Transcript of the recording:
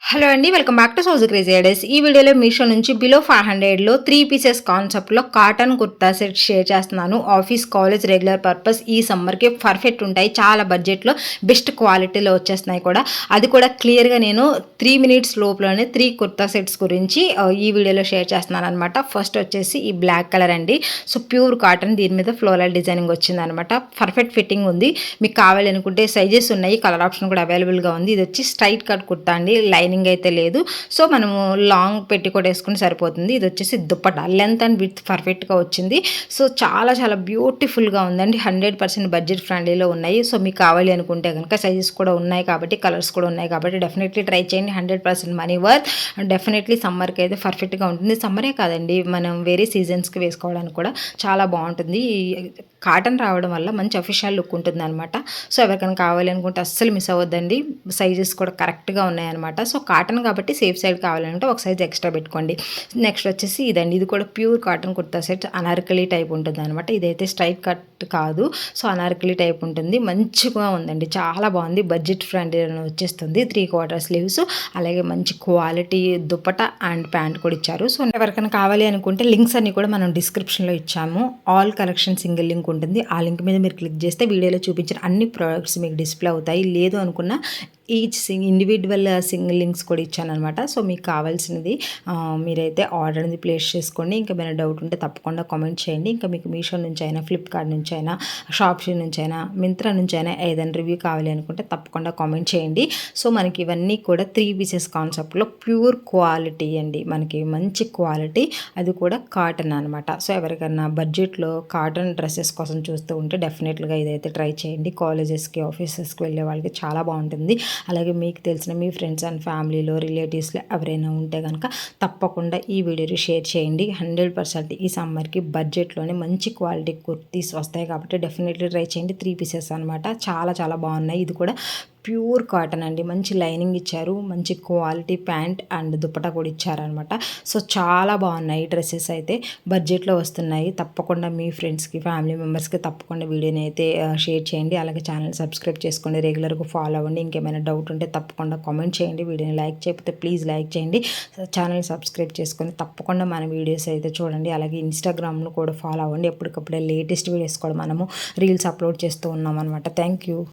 Hello అండి, welcome back to Souj crazy ideas. ఈ వీడియోలో మీషో నుంచి బిలో 500లో 3 పీసెస్ కాన్సెప్ట్లో కాటన్ కుర్తా సెట్ షేర్ చేస్తున్నాను. ఆఫీస్, కాలేజ్, రెగ్యులర్ పర్పస్ ఈ సమ్మర్కి పర్ఫెక్ట్ ఉంటాయి. చాలా బడ్జెట్లో బెస్ట్ క్వాలిటీలో వచ్చేస్తున్నాయి కూడా. అది కూడా క్లియర్గా నేను 3 మినిట్స్ లోపలనే 3 కుర్తా సెట్స్ గురించి ఈ వీడియోలో షేర్ చేస్తున్నాను అనమాట. ఫస్ట్ వచ్చేసి ఈ బ్లాక్ కలర్ అండి. సో ప్యూర్ కాటన్, దీని మీద ఫ్లోరల్ డిజైనింగ్ వచ్చింది అనమాట. పర్ఫెక్ట్ ఫిట్టింగ్ ఉంది. మీకు కావాలి అనుకుంటే సైజెస్ ఉన్నాయి, కలర్ ఆప్షన్ కూడా అవైలబుల్గా ఉంది. ఇది వచ్చి స్ట్రైట్ కట్ కుర్తా అండి, లైనింగ్ అయితే లేదు. సో మనము లాంగ్ పెట్టికోట్ వేసుకుని సరిపోతుంది. ఇది వచ్చేసి దుప్పట లెంత్ అండ్ విత్ పర్ఫెక్ట్గా వచ్చింది. సో చాలా చాలా బ్యూటిఫుల్గా ఉందండి. 100% బడ్జెట్ ఫ్రెండ్లీలో ఉన్నాయి. సో మీకు కావాలి అనుకుంటే కనుక సైజెస్ కూడా ఉన్నాయి కాబట్టి, కలర్స్ కూడా ఉన్నాయి కాబట్టి డెఫినెట్లీ ట్రై చేయండి. 100% మనీ వర్త్. డెఫినెట్లీ సమ్మర్కి అయితే పర్ఫెక్ట్గా ఉంటుంది. సమ్మరే కాదండి, మనం వేరే సీజన్స్కి వేసుకోవడానికి కూడా చాలా బాగుంటుంది. కాటన్ రావడం వల్ల మంచి అఫీషియల్ లుక్ ఉంటుంది అనమాట. సో ఎవరికైనా కావాలి అనుకుంటే అస్సలు మిస్ అవ్వద్దండి. సైజెస్ కూడా కరెక్ట్గా ఉన్నాయన్నమాట. సో కాటన్ కాబట్టి సేఫ్ సైడ్ కావాలంటే ఒక సైజ్ ఎక్స్ట్రా పెట్టుకోండి. నెక్స్ట్ వచ్చేసి ఇదండి. ఇది కూడా pure cotton kurta set, Anarkali type ఉంటుంది అనమాట. ఇదైతే స్ట్రైట్ కట్ కాదు, సో అనార్కలి టైప్ ఉంటుంది. మంచిగా ఉందండి, చాలా బాగుంది. బడ్జెట్ ఫ్రెండ్లీ వచ్చేస్తుంది. 3/4 స్లీవ్స్, అలాగే మంచి క్వాలిటీ దుప్పట అండ్ ప్యాంట్ కూడా ఇచ్చారు. సో ఎవరికైనా కావాలి అనుకుంటే లింక్స్ అన్ని కూడా మనం డిస్క్రిప్షన్లో ఇచ్చాము. ఆల్ కలెక్షన్ సింగిల్ లింక్ ఉంటుంది. ఆ లింక్ మీద మీరు క్లిక్ చేస్తే వీడియోలో చూపించిన అన్ని ప్రోడక్ట్స్ మీకు డిస్ప్లే అవుతాయి. లేదు అనుకున్న ఈచ్ ఇండివిజువల్ సింగిల్ లింక్స్ కూడా ఇచ్చానమాట. సో మీకు కావాల్సినది మీరైతే ఆర్డర్ అనేది ప్లేస్ చేసుకోండి. ఇంకా ఏమైనా డౌట్ ఉంటే తప్పకుండా కామెంట్ చేయండి. ఇంకా మీకు మీషో నుంచి అయినా, ఫ్లిప్కార్ట్ నుంచి అయినా, షాప్సీ నుంచి అయినా, మింత్రా నుంచి అయినా ఏదైనా రివ్యూ కావాలి అనుకుంటే తప్పకుండా కామెంట్ చేయండి. సో మనకి ఇవన్నీ కూడా 3 పీసెస్ కాన్సెప్ట్లో ప్యూర్ క్వాలిటీ అండి. మనకి మంచి క్వాలిటీ, అది కూడా కాటన్ అనమాట. సో ఎవరికైనా బడ్జెట్లో కాటన్ డ్రెస్సెస్ కోసం చూస్తూ ఉంటే డెఫినెట్గా ఇదైతే ట్రై చేయండి. కాలేజెస్కి, ఆఫీసెస్కి వెళ్ళే వాళ్ళకి చాలా బాగుంటుంది. అలాగే మీకు తెలిసిన మీ ఫ్రెండ్స్ అండ్ ఫ్యామిలీలో, రిలేటివ్స్లో ఎవరైనా ఉంటే కనుక తప్పకుండా ఈ వీడియోని షేర్ చేయండి. 100% ఈ సమ్మర్కి బడ్జెట్లోనే మంచి క్వాలిటీ కుర్తీస్ వస్తాయి కాబట్టి డెఫినెట్లీ ట్రై చేయండి. 3 పీసెస్ అనమాట, చాలా చాలా బాగున్నాయి. ఇది కూడా ప్యూర్ కాటన్ అండి. మంచి లైనింగ్ ఇచ్చారు, మంచి క్వాలిటీ ప్యాంట్ అండ్ దుప్పటా కూడా ఇచ్చారనమాట. సో చాలా బాగున్నాయి డ్రెస్సెస్ అయితే, బడ్జెట్లో వస్తున్నాయి. తప్పకుండా మీ ఫ్రెండ్స్కి, ఫ్యామిలీ మెంబర్స్కి తప్పకుండా వీడియోని అయితే షేర్ చేయండి. అలాగే ఛానల్ సబ్స్క్రైబ్ చేసుకోండి, రెగ్యులర్గా ఫాలో అవ్వండి. ఇంకేమైనా డౌట్ ఉంటే తప్పకుండా కామెంట్ చేయండి. వీడియోని లైక్ చేయకపోతే ప్లీజ్ లైక్ చేయండి. ఛానల్ సబ్స్క్రైబ్ చేసుకొని తప్పకుండా మన వీడియోస్ అయితే చూడండి. అలాగే ఇన్స్టాగ్రామ్ను కూడా ఫాలో అవ్వండి. ఎప్పటికప్పుడే లేటెస్ట్ వీడియోస్ కూడా మనము రీల్స్ అప్లోడ్ చేస్తూ ఉన్నాం అనమాట. Thank you.